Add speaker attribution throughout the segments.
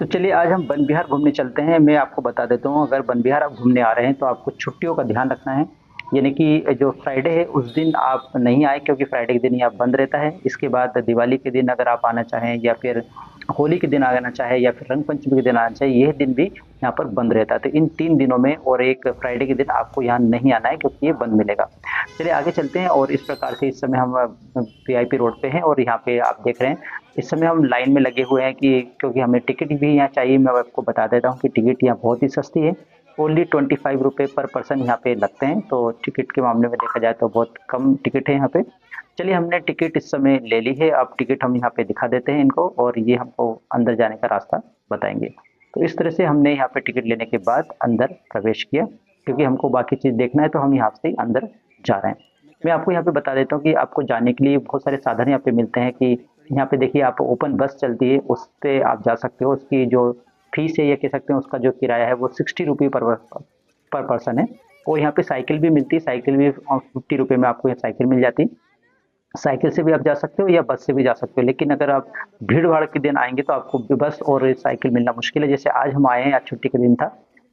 Speaker 1: तो चलिए आज हम वन विहार घूमने चलते हैं। मैं आपको बता देता हूँ, अगर वन विहार आप घूमने आ रहे हैं तो आपको छुट्टियों का ध्यान रखना है। यानी कि जो फ्राइडे है उस दिन आप नहीं आए, क्योंकि फ्राइडे के दिन यहाँ बंद रहता है। इसके बाद दिवाली के दिन अगर आप आना चाहें, या फिर होली के दिन आना चाहें, या फिर रंग पंचमी के दिन आना चाहिए, यह दिन भी यहाँ पर बंद रहता है। तो इन 3 दिनों में और एक फ्राइडे के दिन आपको यहाँ नहीं आना है, क्योंकि ये बंद मिलेगा। चलिए आगे चलते हैं। और इस प्रकार से इस समय हम वीआईपी रोड पे हैं, और यहाँ पे आप देख रहे हैं इस समय हम लाइन में लगे हुए हैं कि क्योंकि हमें टिकट भी यहाँ चाहिए। मैं आपको बता देता हूँ कि टिकट यहाँ बहुत ही सस्ती है। ओनली 25 रुपये पर पर्सन यहाँ पे लगते हैं। तो टिकट के मामले में देखा जाए तो बहुत कम टिकट है यहाँ पे। चलिए हमने टिकट इस समय ले ली है। अब टिकट हम यहाँ पे दिखा देते हैं इनको, और ये हमको अंदर जाने का रास्ता बताएंगे। तो इस तरह से हमने यहाँ पे टिकट लेने के बाद अंदर प्रवेश किया, क्योंकि हमको बाकी चीज़ देखना है, तो हम यहाँ से अंदर जा रहे हैं। मैं आपको यहाँ पे बता देता हूँ कि आपको जाने के लिए बहुत सारे साधन यहाँ पे मिलते हैं। कि यहाँ पे देखिए, आप ओपन बस चलती है, उस पे आप जा सकते हो। उसकी जो फीस है, या कह सकते हैं उसका जो किराया है, वो 60 रुपये पर पर्सन है। और यहाँ पे साइकिल भी मिलती है। साइकिल भी 50 रुपये में आपको यहाँ साइकिल मिल जाती है। साइकिल से भी आप जा सकते हो या बस से भी जा सकते हो। लेकिन अगर आप भीड़ भाड़ के दिन आएंगे तो आपको बस और साइकिल मिलना मुश्किल है। जैसे आज हम आए हैं, आज छुट्टी का दिन था,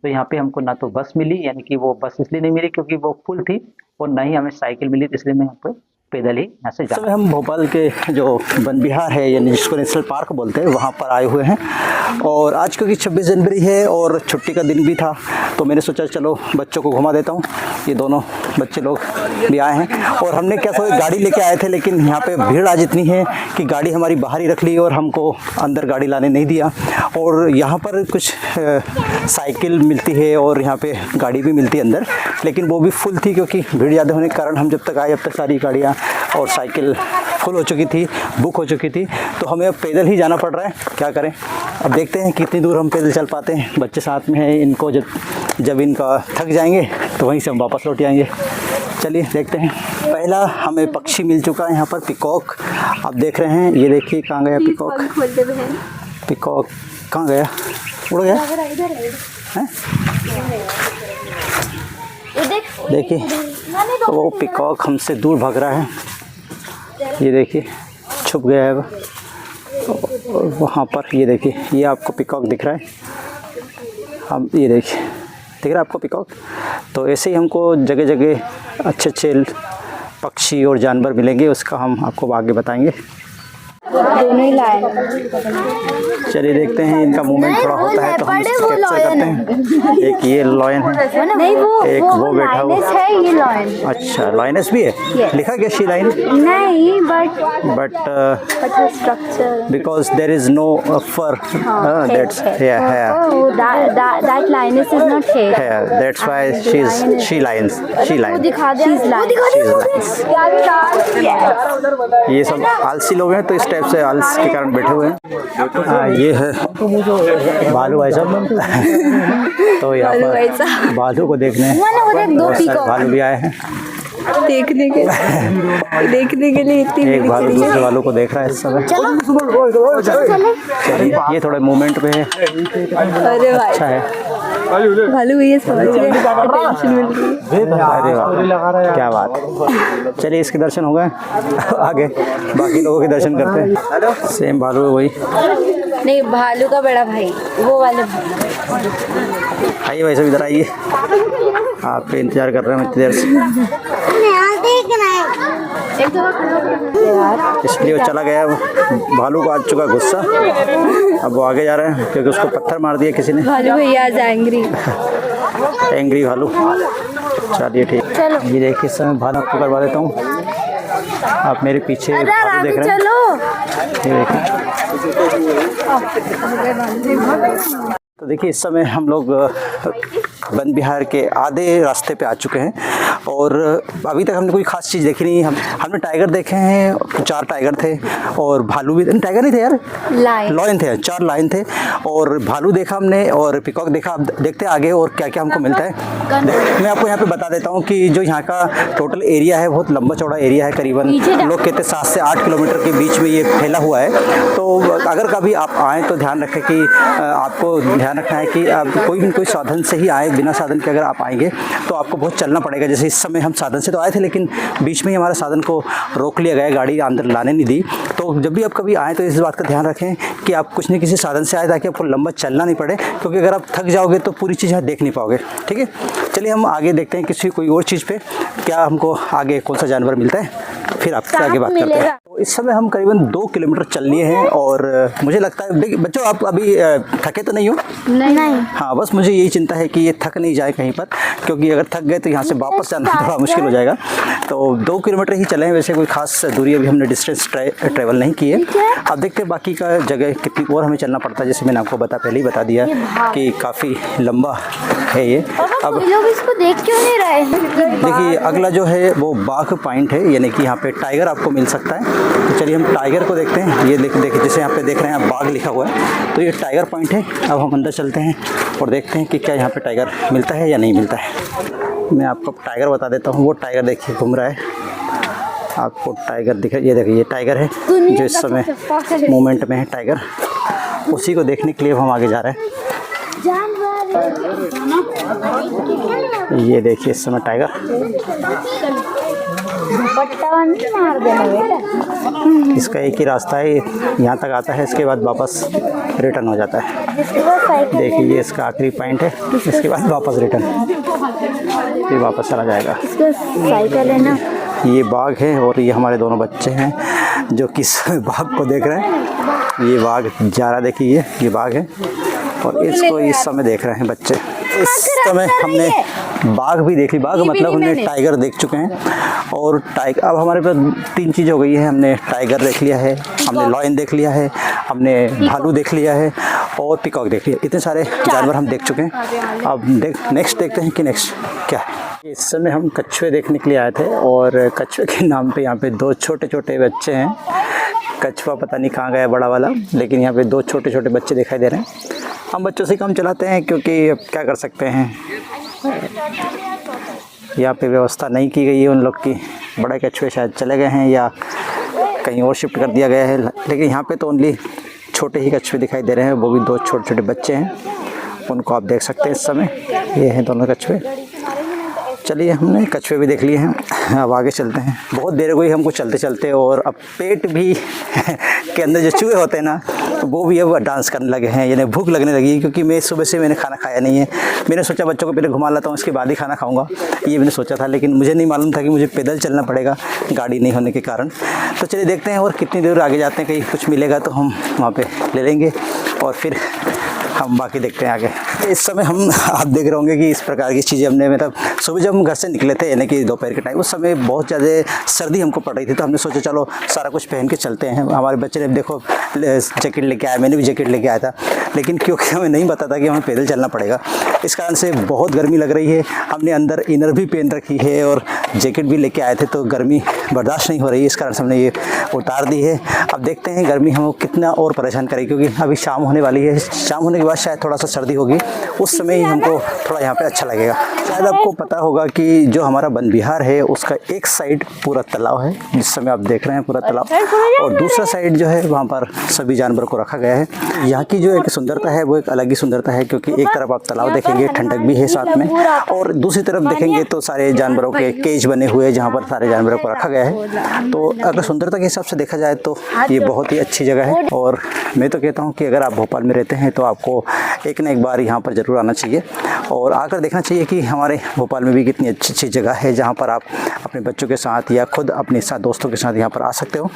Speaker 1: तो यहाँ पे हमको ना तो बस मिली, यानी कि वो बस इसलिए नहीं मिली क्योंकि वो फुल थी, और ना ही हमें साइकिल मिली, तो इसलिए मैं यहाँ पे पैदल ही यहाँ से जा रहा हूँ।
Speaker 2: हम भोपाल के जो वन विहार है, यानी जिसको नेशनल पार्क बोलते हैं, वहाँ पर आए हुए हैं। और आज क्योंकि 26 जनवरी है और छुट्टी का दिन भी था, तो मैंने सोचा चलो बच्चों को घुमा देता हूँ। ये दोनों बच्चे लोग भी आए हैं, और हमने क्या सोचा गाड़ी लेके आए थे, लेकिन यहाँ पे भीड़ आज इतनी है कि गाड़ी हमारी बाहर ही रख ली और हमको अंदर गाड़ी लाने नहीं दिया। और यहाँ पर कुछ साइकिल मिलती है और यहाँ पे गाड़ी भी मिलती है अंदर, लेकिन वो भी फुल थी, क्योंकि भीड़ ज़्यादा होने के कारण हम जब तक आए अब तक सारी गाड़ियाँ और साइकिल फुल हो चुकी थी, बुक हो चुकी थी। तो हमें अब पैदल ही जाना पड़ रहा है, क्या करें। अब देखते हैं कितनी दूर हम पैदल चल पाते हैं। बच्चे साथ में हैं, इनको जब इनका थक जाएंगे तो वहीं से हम वापस लौट आएंगे। चलिए देखते हैं। पहला हमें पक्षी मिल चुका है यहाँ पर, पिकॉक। आप देख रहे हैं, ये देखिए कहाँ गया पिकॉक। पिकॉक कहाँ गया, उड़ गया है। देखिए वो पिकॉक हमसे दूर भाग रहा है। ये देखिए छुप गया है वहाँ पर। ये देखिए, ये आपको पिकॉक दिख रहा है। हम ये देखिए, दिख रहा है आपको पिकॉक। तो ऐसे ही हमको जगह जगह अच्छे अच्छे पक्षी और जानवर मिलेंगे, उसका हम आपको आगे बताएंगे।
Speaker 3: दोनों ही लायन।
Speaker 2: चलिए देखते हैं, इनका मूवमेंट थोड़ा होता है तो हम इसको कैप्चर करते हैं। एक ये लॉयन है,
Speaker 3: नहीं
Speaker 2: एक वो बैठा हुआ
Speaker 3: है, ये लॉयन।
Speaker 2: अच्छा, लॉयनेस भी है। लिखा क्या शी लाइन?
Speaker 3: नहीं, but
Speaker 2: structure because there is no fur, that's
Speaker 3: that lioness is not here.
Speaker 2: That's why she lions. ये सब आलसी लोग हैं, तो इस टाइप से आलस के कारण बैठे हुए हैं। ये है भालू भाई साहब। तो यहाँ पर भालू को देखने बहुत सारे भालू भी आए हैं
Speaker 3: देखने के लिए।
Speaker 2: एक भालू दूसरे भालू को देख रहा है इस समय। चलिए, ये थोड़े मूवमेंट पे है।
Speaker 3: अरे
Speaker 2: अच्छा है,
Speaker 3: भालू ये समझ रहे हैं, टेंशन मिल रही है।
Speaker 2: अरे वाह, क्या बात। चलिए, इसके दर्शन हो गए। आगे बाकी लोगों के दर्शन करते हैं। सेम भालू है वही।
Speaker 3: नहीं, भालू का बड़ा भाई, वो वाले भालू।
Speaker 2: आइए भाई साहब, इधर आइए। आपका इंतजार कर रहे हैं इतनी देर से, इसलिए वो चला गया। भालू को आ चुका गुस्सा, अब वो आगे जा रहे हैं क्योंकि उसको पत्थर मार दिया किसी ने।
Speaker 3: भालू भैया आज
Speaker 2: एंग्री भालू। चलिए ठीक, ये देखिए इस समय भालू आपको करवा देता हूँ। आप मेरे पीछे भालू देख रहे हैं, ये देखिए। तो देखिए इस समय हम लोग वन विहार के आधे रास्ते पे आ चुके हैं, और अभी तक हमने कोई खास चीज़ देखी नहीं। हमने टाइगर देखे हैं, 4 टाइगर थे, और भालू भी, टाइगर नहीं थे यार, लायन थे, 4 लायन थे, और भालू देखा हमने, और पिकॉक देखा। अब देखते हैं आगे और क्या क्या हमको मिलता है। मैं आपको यहाँ पे बता देता हूँ कि जो यहाँ का टोटल एरिया है, बहुत लंबा चौड़ा एरिया है। करीबन लोग कहते हैं 7 से 8 किलोमीटर के बीच में ये फैला हुआ है। तो अगर कभी आप आएँ तो ध्यान रखें कि आपको ध्यान रखना है कि आप कोई साधन से ही आए, बिना साधन के अगर आप आएंगे तो आपको बहुत चलना पड़ेगा। जैसे इस समय हम साधन से तो आए थे, लेकिन बीच में ही हमारे साधन को रोक लिया गया, गाड़ी अंदर लाने नहीं दी। तो जब भी आप कभी आएँ तो इस बात का ध्यान रखें कि आप कुछ न किसी साधन से आए ताकि आपको लंबा चलना नहीं पड़े, क्योंकि अगर आप थक जाओगे तो पूरी चीज़ यहाँ देख नहीं पाओगे। ठीक है, चलिए हम आगे देखते हैं किसी कोई और चीज़ पे क्या हमको आगे कौन सा जानवर मिलता है, फिर आपसे आगे बात करते हैं। तो इस समय हम करीबन 2 किलोमीटर चल लिए हैं और मुझे लगता है बच्चों आप अभी थके तो नहीं हो?
Speaker 3: नहीं।
Speaker 2: हाँ, बस मुझे यही चिंता है कि ये थक नहीं जाए कहीं पर, क्योंकि अगर थक गए तो यहाँ से वापस जाना थोड़ा मुश्किल हो जाएगा। तो 2 किलोमीटर ही चले हैं, वैसे कोई खास दूरी अभी हमने डिस्टेंस ट्रैवल नहीं की है। अब देखते हैं बाकी का जगह कितनी और हमें चलना पड़ता है। जैसे मैंने आपको पहले ही बता दिया कि काफ़ी लंबा है ये। अब
Speaker 3: लोग इसको देख क्यों नहीं रहे?
Speaker 2: देखिए अगला जो है वो बाघ पॉइंट है, यानी कि यहाँ पे टाइगर आपको मिल सकता है। तो चलिए हम टाइगर को देखते हैं। ये देखिए जैसे यहाँ पे देख रहे हैं बाघ लिखा हुआ है, तो ये टाइगर पॉइंट है। अब हम अंदर चलते हैं और देखते हैं कि क्या यहाँ पे टाइगर मिलता है या नहीं मिलता है। मैं आपको टाइगर बता देता हूँ। वो टाइगर देखिए घूम रहा है, आपको टाइगर दिख, ये देखिए ये टाइगर है जो इस समय मूवमेंट में है टाइगर। उसी को देखने के लिए हम आगे जा रहे हैं। ये देखिए इस समय टाइगर। इसका एक ही रास्ता है, यहाँ तक आता है, इसके बाद वापस रिटर्न हो जाता है। देखिए ये इसका आखिरी पॉइंट है, इसके बाद वापस रिटर्न, फिर वापस चला जाएगा।
Speaker 3: साइकिल है ना।
Speaker 2: ये बाघ है और ये हमारे दोनों बच्चे हैं जो किस बाघ को देख रहे हैं। ये बाघ जा रहा, देखिए ये बाघ है और इसको इस समय देख रहे हैं बच्चे। इस समय हमने बाघ भी देख ली, बाघ मतलब हमने टाइगर देख चुके हैं। और टाइगर अब हमारे पास 3 चीज़ हो गई है। हमने टाइगर देख लिया है, हमने लॉयन देख लिया है, हमने भालू देख लिया है और पीकॉक देख लिया। इतने सारे जानवर हम देख चुके हैं। अब नेक्स्ट देखते हैं कि नेक्स्ट क्या है। इस समय हम कछुए देखने के लिए आए थे और कछुए के नाम पे यहाँ पे 2 छोटे छोटे बच्चे हैं। कछुआ पता नहीं कहाँ गया बड़ा वाला, लेकिन यहाँ पे 2 छोटे छोटे बच्चे दिखाई दे रहे हैं। हम बच्चों से कम चलाते हैं क्योंकि अब क्या कर सकते हैं, यहाँ पे व्यवस्था नहीं की गई है उन लोग की। बड़े कछुए शायद चले गए हैं या कहीं और शिफ्ट कर दिया गया है, लेकिन यहाँ पे तो ओनली छोटे ही कछुए दिखाई दे रहे हैं, वो भी 2 छोटे छोटे बच्चे हैं। उनको आप देख सकते हैं इस समय। ये हैं दोनों कछुए। चलिए हमने कछुए भी देख लिए हैं, अब आगे चलते हैं। बहुत देर हो गई हमको चलते चलते और अब पेट भी के अंदर जो चूहे होते हैं ना, वो भी अब डांस करने लगे हैं, यानी भूख लगने लगी है। क्योंकि मैं सुबह से मैंने खाना खाया नहीं है। मैंने सोचा बच्चों को पहले घुमा लाता हूँ, उसके बाद ही खाना खाऊंगा, ये मैंने सोचा था। लेकिन मुझे नहीं मालूम था कि मुझे पैदल चलना पड़ेगा गाड़ी नहीं होने के कारण। तो चलिए देखते हैं और कितनी देर आगे जाते हैं, कहीं कुछ मिलेगा तो हम वहाँ पर ले लेंगे और फिर हम बाकी देखते हैं आगे। इस समय हम आप देख रहे होंगे कि इस प्रकार की चीज़ें हमने, मतलब सुबह जब हम घर से निकले थे, यानी कि दोपहर के टाइम, उस समय बहुत ज़्यादा सर्दी हमको पड़ रही थी। तो हमने सोचा चलो सारा कुछ पहन के चलते हैं। हमारे बच्चे ने देखो जैकेट लेके आया, मैंने भी जैकेट लेके आया था, लेकिन क्योंकि हमें नहीं पता था कि हमें पैदल चलना पड़ेगा, इस कारण से बहुत गर्मी लग रही है। हमने अंदर इनर भी पहन रखी है और जैकेट भी लेके आए थे, तो गर्मी बर्दाश्त नहीं हो रही है, इस कारण से हमने ये उतार दी है। अब देखते हैं गर्मी हमको कितना और परेशान करेगी, क्योंकि अभी शाम होने वाली है। शाम होने के बाद शायद थोड़ा सा सर्दी होगी, उस समय ही हमको थोड़ा यहाँ पे अच्छा लगेगा। शायद आपको पता होगा कि जो हमारा वन विहार है उसका एक साइड पूरा तालाब है, जिस समय आप देख रहे हैं पूरा तालाब, और दूसरा साइड जो है वहाँ पर सभी जानवरों को रखा गया है। यहाँ की जो एक सुंदरता है वो एक अलग ही सुंदरता है, क्योंकि एक तरफ आप तालाब देखेंगे, ठंडक भी है साथ में, और दूसरी तरफ देखेंगे तो सारे जानवरों के केज बने हुए हैं जहाँ पर सारे जानवरों को रखा गया है। तो अगर सुंदरता के हिसाब से देखा जाए तो ये बहुत ही अच्छी जगह है। और मैं तो कहता हूँ कि अगर आप भोपाल में रहते हैं तो आपको एक ना एक बार यहाँ पर ज़रूर आना चाहिए और आकर देखना चाहिए कि हमारे भोपाल में भी कितनी अच्छी अच्छी जगह है जहाँ पर आप अपने बच्चों के साथ या खुद अपने साथ दोस्तों के साथ यहाँ पर आ सकते हो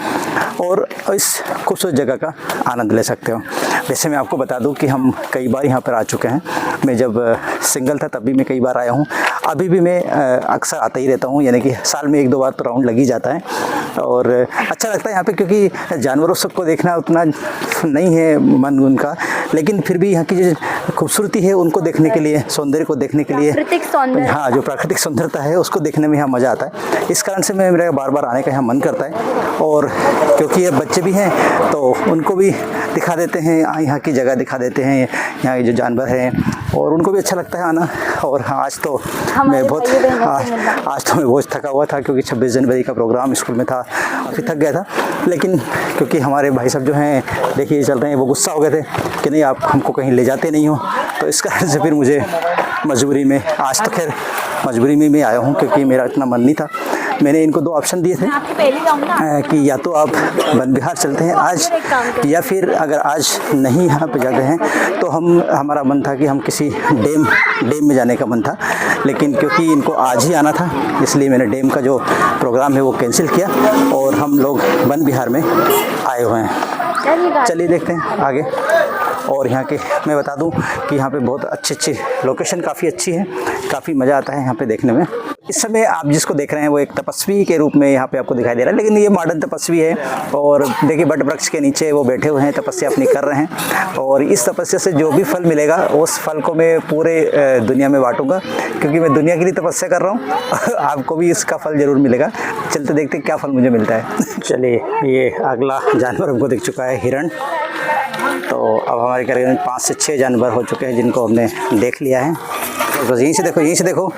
Speaker 2: और इस खूबसूरत जगह का आनंद ले सकते हो। वैसे मैं आपको बता दूं कि हम कई बार यहाँ पर आ चुके हैं। मैं जब सिंगल था तब भी मैं कई बार आया हूँ, अभी भी मैं अक्सर आता ही रहता हूँ, यानी कि साल में 1-2 बार तो राउंड लग ही जाता है। और अच्छा लगता है यहाँ पे, क्योंकि जानवरों सबको देखना उतना नहीं है मन उनका, लेकिन फिर भी यहाँ की जो खूबसूरती है उनको देखने के लिए, सौंदर्य को देखने के लिए, हाँ जो प्राकृतिक सुंदरता है उसको देखने में यहाँ मज़ा आता है। इस कारण से मेरा बार बार आने का यहाँ मन करता है। और क्योंकि ये बच्चे भी हैं तो उनको भी दिखा देते हैं, यहाँ की जगह दिखा देते हैं, यहाँ के जो जानवर हैं, और उनको भी अच्छा लगता है आना। और हाँ आज तो मैं बहुत थका हुआ था, क्योंकि 26 जनवरी का प्रोग्राम स्कूल में था, काफ़ी थक गया था। लेकिन क्योंकि हमारे भाई साहब जो हैं देखिए चल रहे हैं, वो गुस्सा हो गए थे कि नहीं आप हमको कहीं ले जाते नहीं हो, तो इस कारण से फिर मुझे मजबूरी में आज तो खैर मजबूरी में मैं आया हूँ क्योंकि मेरा इतना मन नहीं था। मैंने इनको 2 ऑप्शन दिए थे कि या तो आप वन विहार चलते हैं आज, या फिर अगर आज नहीं यहाँ पे जाते हैं तो हमारा मन था कि हम किसी डैम में जाने का मन था, लेकिन क्योंकि इनको आज ही आना था इसलिए मैंने डैम का जो प्रोग्राम है वो कैंसिल किया और हम लोग वन विहार में आए हुए हैं। चलिए देखते हैं आगे। और यहाँ के मैं बता दूं कि यहाँ पे बहुत अच्छी लोकेशन काफ़ी अच्छी है, काफ़ी मज़ा आता है यहाँ पे देखने में। इस समय आप जिसको देख रहे हैं वो एक तपस्वी के रूप में यहाँ पे आपको दिखाई दे रहा है, लेकिन ये मॉडर्न तपस्वी है। और देखिए बट वृक्ष के नीचे वो बैठे हुए हैं, तपस्या अपनी कर रहे हैं। और इस तपस्या से जो भी फल मिलेगा उस फल को मैं पूरे दुनिया में बांटूंगा, क्योंकि मैं दुनिया के लिए तपस्या कर रहा हूँ। आपको भी इसका फल ज़रूर मिलेगा। चलते देखते क्या फल मुझे मिलता है। चलिए, ये अगला जानवर हमको दिख चुका है, हिरण। तो अब हमारे करीबन 5 से 6 जानवर हो चुके हैं जिनको हमने देख लिया है। तो बस यहीं से देखो, यहीं से देखो,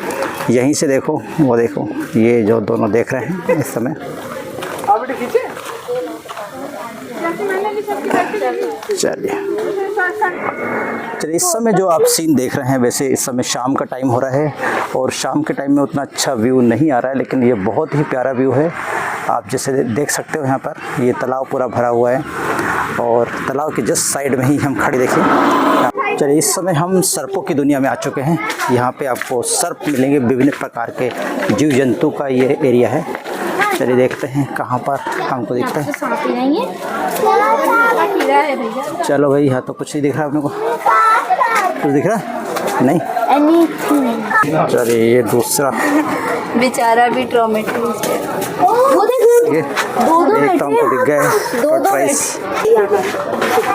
Speaker 2: यहीं से देखो, वो देखो, ये जो दोनों देख रहे हैं इस समय। चलिए, इस समय जो आप सीन देख रहे हैं, वैसे इस समय शाम का टाइम हो रहा है और शाम के टाइम में उतना अच्छा व्यू नहीं आ रहा है, लेकिन ये बहुत ही प्यारा व्यू है। आप जैसे देख सकते हो यहाँ पर ये तालाब पूरा भरा हुआ है और तालाब के जस्ट साइड में ही हम खड़े देखिए। चलिए, इस समय हम सर्पों की दुनिया में आ चुके हैं। यहाँ पे आपको सर्प मिलेंगे, विभिन्न प्रकार के जीव जंतु का ये एरिया है। चलिए देखते हैं कहाँ पर हमको दिखता है। चलो भाई, यहाँ तो कुछ नहीं दिख रहा अपने को। कुछ दिख रहा है? नहीं। चलिए, ये दूसरा
Speaker 3: बेचारा भी ट्रॉमेटाइज्ड है।
Speaker 2: एक तो हमको दिख गया है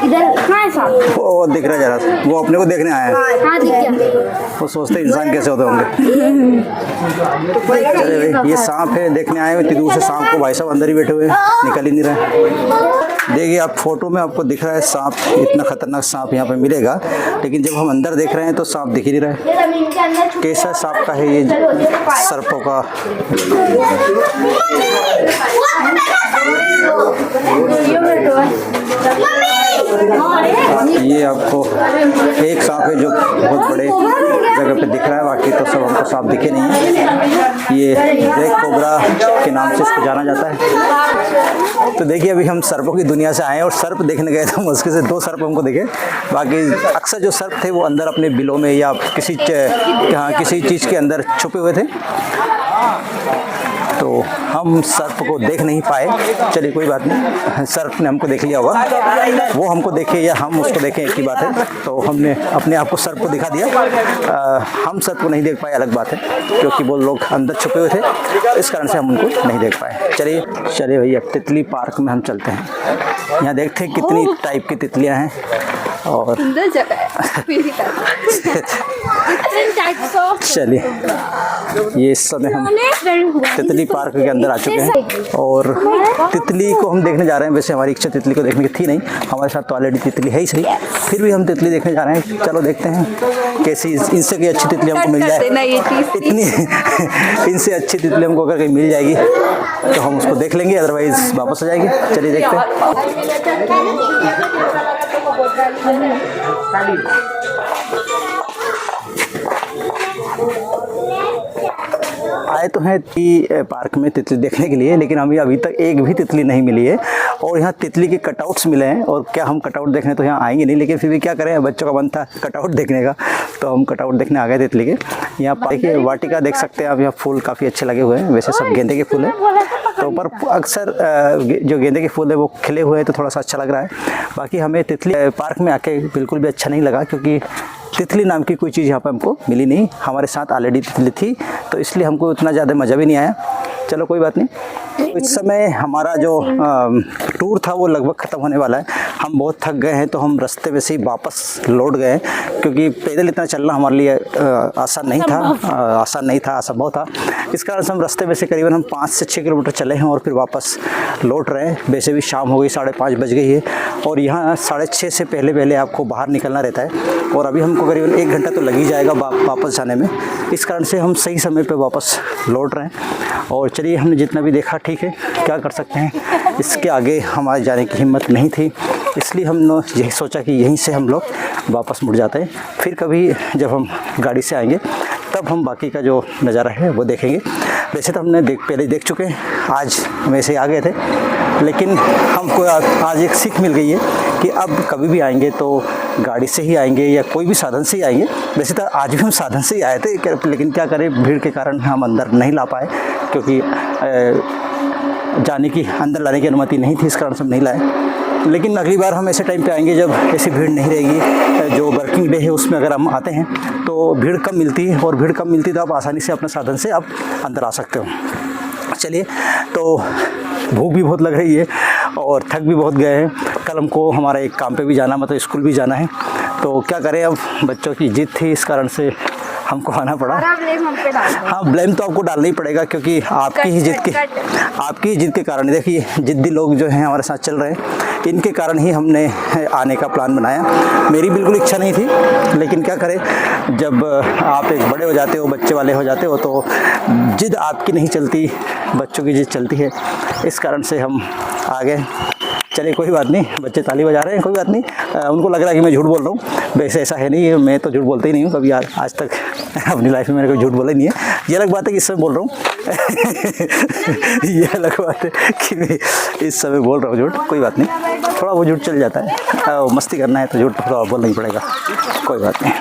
Speaker 3: इधर कहाँ है साहब?
Speaker 2: वो दिख रहा है जरा, वो अपने को देखने आया है।
Speaker 3: हाँ, दिख गया।
Speaker 2: वो सोचते इंसान कैसे होते होंगे। चलिए भाई, ये सांप है, देखने आए हुए। इतनी दूर से सांप को भाई साहब अंदर ही बैठे हुए, निकल ही नहीं रहे। देखिए, आप फोटो में आपको दिख रहा है सांप, इतना खतरनाक सांप यहाँ पे मिलेगा, लेकिन जब हम अंदर देख रहे हैं तो सांप दिख ही नहीं रहा है। कैसा सांप का है ये, सर्पों का। ये आपको एक सांप है जो बहुत बड़े जगह पे दिख रहा है, बाकी तो सब हमको सांप दिखे नहीं है। ये ब्लैक कोबरा के नाम से इसको जाना जाता है। तो देखिए, अभी हम सर्पों की दुनिया से आए और सर्प देखने गए थे, मुश्किल से 2 सर्प हमको दिखे। बाकी अक्सर जो सर्प थे वो अंदर अपने बिलों में या किसी चीज़ के अंदर छुपे हुए थे, तो हम सर्प को देख नहीं पाए। चलिए कोई बात नहीं, सर्प ने हमको देख लिया होगा, वो हमको देखे या हम उसको देखें एक ही बात है। तो हमने अपने आप को सर्प को दिखा दिया। हम सर्प को नहीं देख पाए, अलग बात है, क्योंकि वो लोग अंदर छुपे हुए थे, इस कारण से हम उनको नहीं देख पाए। चलिए भैया, तितली पार्क में हम चलते हैं। यहाँ देखते हैं कितनी टाइप की तितलियाँ हैं और चलिए, ये इस समय हम तितली पार्क के अंदर आ चुके हैं और तितली को हम देखने जा रहे हैं। वैसे हमारी इच्छा तितली को देखने की थी नहीं, हमारे साथ तो ऑलरेडी तितली है ही सही, फिर भी हम तितली देखने जा रहे हैं। चलो देखते हैं कैसी, इनसे कोई अच्छी तितली हमको मिल जाए। इतनी इनसे अच्छी तितली हमको अगर कहीं मिल जाएगी तो हम उसको देख लेंगे, अदरवाइज वापस आ जाएगी। चलिए देखते हैं। आए तो हैं पार्क में तितली देखने के लिए, लेकिन हमें अभी तक एक भी तितली नहीं मिली है। और यहाँ तितली के कटआउट्स मिले हैं, और क्या हम कटआउट देखने तो यहाँ आएंगे नहीं, लेकिन फिर भी क्या करें, बच्चों का मन था कटआउट देखने का, तो हम कटआउट देखने आ गए तितली के। यहाँ देखिए वाटिका देख सकते हैं आप, यहाँ फूल काफ़ी अच्छे लगे हुए हैं। वैसे सब गेंदे के फूल हैं, तो पर अक्सर जो गेंदे के फूल है वो खिले हुए हैं, तो थोड़ा सा अच्छा लग रहा है। बाकी हमें तितली पार्क में आके बिल्कुल भी अच्छा नहीं लगा, क्योंकि तितली नाम की कोई चीज़ यहाँ पर हमको मिली नहीं। हमारे साथ ऑलरेडी तितली थी, तो इसलिए हमको उतना ज़्यादा मज़ा भी नहीं आया। चलो कोई बात नहीं। तो इस समय हमारा जो टूर था वो लगभग ख़त्म होने वाला है। हम बहुत थक गए हैं, तो हम रास्ते में से ही वापस लौट गए, क्योंकि पैदल इतना चलना हमारे लिए आसान नहीं था, असंभव था। इस कारण से हम रास्ते में से करीबन हम 5 से 6 किलोमीटर चले हैं और फिर वापस लौट रहे हैं। वैसे भी शाम हो गई, 5:30 बज गई है, और यहाँ 6:30 से पहले आपको बाहर निकलना रहता है, और अभी हमको करीबन 1 घंटा तो लग ही जाएगा वापस जाने में। इस कारण से हम सही समय पर वापस लौट रहे हैं। और चलिए, हमने जितना भी देखा ठीक है, क्या कर सकते हैं, इसके आगे हमारे जाने की हिम्मत नहीं थी, इसलिए हमने यही सोचा कि यहीं से हम लोग वापस मुड़ जाते हैं। फिर कभी जब हम गाड़ी से आएंगे तब हम बाकी का जो नज़ारा है वो देखेंगे। वैसे तो हमने पहले देख चुके हैं, आज हम ऐसे आ गए थे, लेकिन हमको आज एक सीख मिल गई है कि अब कभी भी आएंगे तो गाड़ी से ही आएंगे या कोई भी साधन से ही आएंगे। वैसे तो आज भी हम साधन से ही आए थे, लेकिन क्या करें, भीड़ के कारण हम अंदर नहीं ला पाए, क्योंकि जाने की अंदर लाने की अनुमति नहीं थी, इस कारण से हम नहीं लाए। लेकिन अगली बार हम ऐसे टाइम पे आएंगे जब ऐसी भीड़ नहीं रहेगी। जो वर्किंग डे है उसमें अगर हम आते हैं तो भीड़ कम मिलती है, और भीड़ कम मिलती है तो आप आसानी से अपने साधन से आप अंदर आ सकते हो। चलिए, तो भूख भी बहुत लग रही है और थक भी बहुत गए हैं। कल हमको हमारा एक काम पे भी जाना, मतलब स्कूल भी जाना है, तो क्या करें, अब बच्चों की जिद थी, इस कारण से हमको आना पड़ा। हाँ, ब्लेम तो आपको डालना ही पड़ेगा, क्योंकि आपकी ही जिद के कारण, देखिए जिद्दी लोग जो हैं हमारे साथ चल रहे हैं, इनके कारण ही हमने आने का प्लान बनाया। मेरी बिल्कुल इच्छा नहीं थी, लेकिन क्या करें, जब आप एक बड़े हो जाते हो, बच्चे वाले हो जाते हो, तो जिद आपकी नहीं चलती, बच्चों की जिद चलती है। इस कारण से हम आ गए। चलिए, कोई बात नहीं, बच्चे ताली बजा रहे हैं, कोई बात नहीं। उनको लग रहा है कि मैं झूठ बोल रहा हूँ, वैसे ऐसा है नहीं, मैं तो झूठ बोलता ही नहीं हूँ कभी, आज तक अपनी लाइफ में मैंने कोई झूठ बोला ही नहीं है। ये अलग बात है कि इस समय बोल रहा हूँ ये अलग बात है कि मैं इस समय बोल रहा हूँ झूठ, कोई बात नहीं, थोड़ा वो झूठ चल जाता है। मस्ती करना है तो झूठ थोड़ा बोलना ही पड़ेगा, कोई बात नहीं।